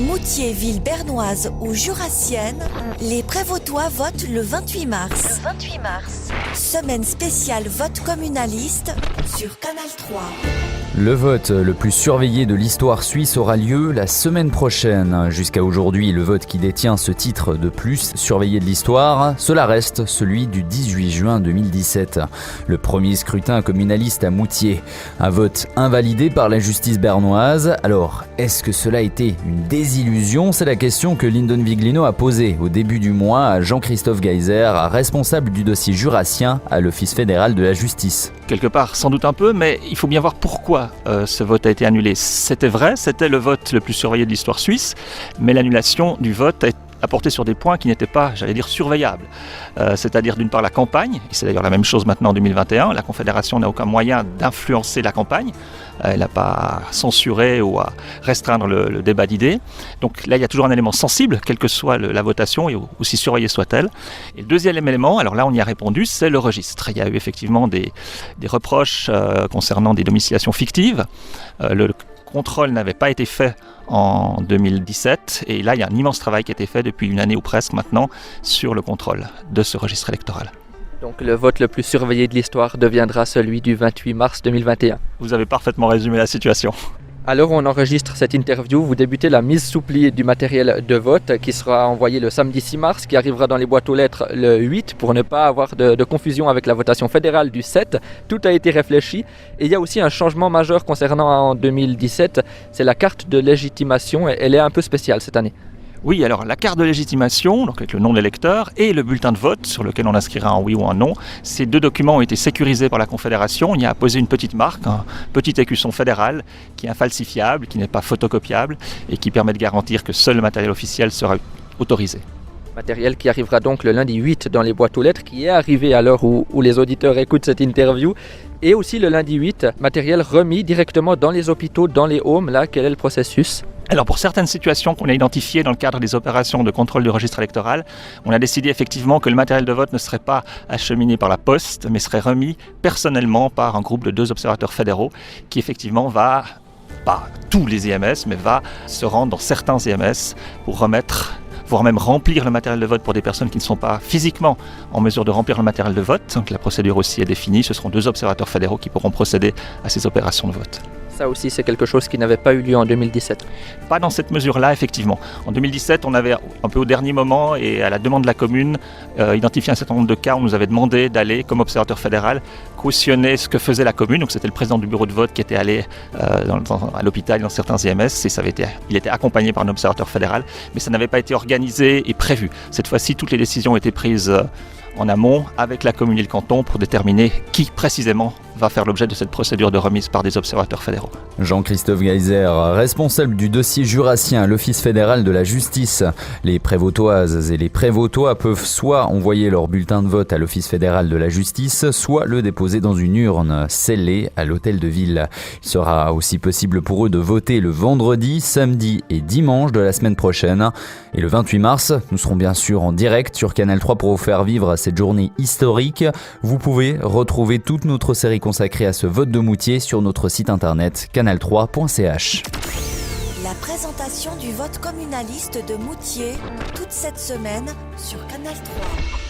Moutier, ville bernoise ou jurassienne, les Prévôtois votent le 28 mars. Semaine spéciale vote communaliste sur Canal 3. Le vote le plus surveillé de l'histoire suisse aura lieu la semaine prochaine. Jusqu'à aujourd'hui, le vote qui détient ce titre de plus surveillé de l'histoire, cela reste celui du 18 juin 2017. Le premier scrutin communaliste à Moutier. Un vote invalidé par la justice bernoise. Alors, est-ce que cela a été une désillusion ? C'est la question que Lyndon Viglino a posée au début du mois à Jean-Christophe Geiser, responsable du dossier jurassien à l'Office fédéral de la justice. Quelque part, sans doute un peu, mais il faut bien voir pourquoi ce vote a été annulé. C'était vrai, c'était le vote le plus surveillé de l'histoire suisse, mais l'annulation du vote a porté sur des points qui n'étaient pas, surveillables. C'est-à-dire d'une part la campagne, et c'est d'ailleurs la même chose maintenant en 2021, la Confédération n'a aucun moyen d'influencer la campagne, elle n'a pas à censurer ou à restreindre le débat d'idées. Donc là, il y a toujours un élément sensible, quelle que soit la votation, et aussi surveillée soit-elle. Et le deuxième élément, alors là on y a répondu, c'est le registre. Il y a eu effectivement des reproches concernant des domiciliations fictives. Le contrôle n'avait pas été fait en 2017 et là il y a un immense travail qui a été fait depuis une année ou presque maintenant sur le contrôle de ce registre électoral. Donc le vote le plus surveillé de l'histoire deviendra celui du 28 mars 2021. Vous avez parfaitement résumé la situation. Alors on enregistre cette interview, vous débutez la mise sous pli du matériel de vote qui sera envoyé le samedi 6 mars, qui arrivera dans les boîtes aux lettres le 8 pour ne pas avoir de confusion avec la votation fédérale du 7. Tout a été réfléchi et il y a aussi un changement majeur concernant en 2017, c'est la carte de légitimation, elle est un peu spéciale cette année. Oui, alors la carte de légitimation, donc avec le nom de l'électeur, et le bulletin de vote sur lequel on inscrira un oui ou un non, ces deux documents ont été sécurisés par la Confédération. On y a apposé une petite marque, un petit écusson fédéral qui est infalsifiable, qui n'est pas photocopiable et qui permet de garantir que seul le matériel officiel sera autorisé. Matériel qui arrivera donc le lundi 8 dans les boîtes aux lettres, qui est arrivé à l'heure où les auditeurs écoutent cette interview. Et aussi le lundi 8, matériel remis directement dans les hôpitaux, dans les homes. Là, quel est le processus ? Alors pour certaines situations qu'on a identifiées dans le cadre des opérations de contrôle du registre électoral, on a décidé effectivement que le matériel de vote ne serait pas acheminé par la poste, mais serait remis personnellement par un groupe de 2 observateurs fédéraux qui effectivement va, pas tous les IMS, mais va se rendre dans certains IMS pour remettre, voire même remplir le matériel de vote pour des personnes qui ne sont pas physiquement en mesure de remplir le matériel de vote. Donc la procédure aussi est définie, ce seront 2 observateurs fédéraux qui pourront procéder à ces opérations de vote. Ça aussi, c'est quelque chose qui n'avait pas eu lieu en 2017. Pas dans cette mesure-là, effectivement. En 2017, on avait un peu au dernier moment et à la demande de la commune identifié un certain nombre de cas où on nous avait demandé d'aller, comme observateur fédéral, cautionner ce que faisait la commune. Donc c'était le président du bureau de vote qui était allé à l'hôpital dans certains IMS et il était accompagné par un observateur fédéral, mais ça n'avait pas été organisé et prévu. Cette fois-ci, toutes les décisions ont été prises en amont avec la commune et le canton pour déterminer qui précisément va faire l'objet de cette procédure de remise par des observateurs fédéraux. Jean-Christophe Geiser, responsable du dossier jurassien à l'Office fédéral de la justice. Les Prévôtoises et les Prévôtois peuvent soit envoyer leur bulletin de vote à l'Office fédéral de la justice, soit le déposer dans une urne scellée à l'hôtel de ville. Il sera aussi possible pour eux de voter le vendredi, samedi et dimanche de la semaine prochaine. Et le 28 mars, nous serons bien sûr en direct sur Canal 3 pour vous faire vivre cette journée historique. Vous pouvez retrouver toute notre série consacrée à ce vote de Moutier sur notre site internet canal3.ch. La présentation du vote communaliste de Moutier toute cette semaine sur Canal 3.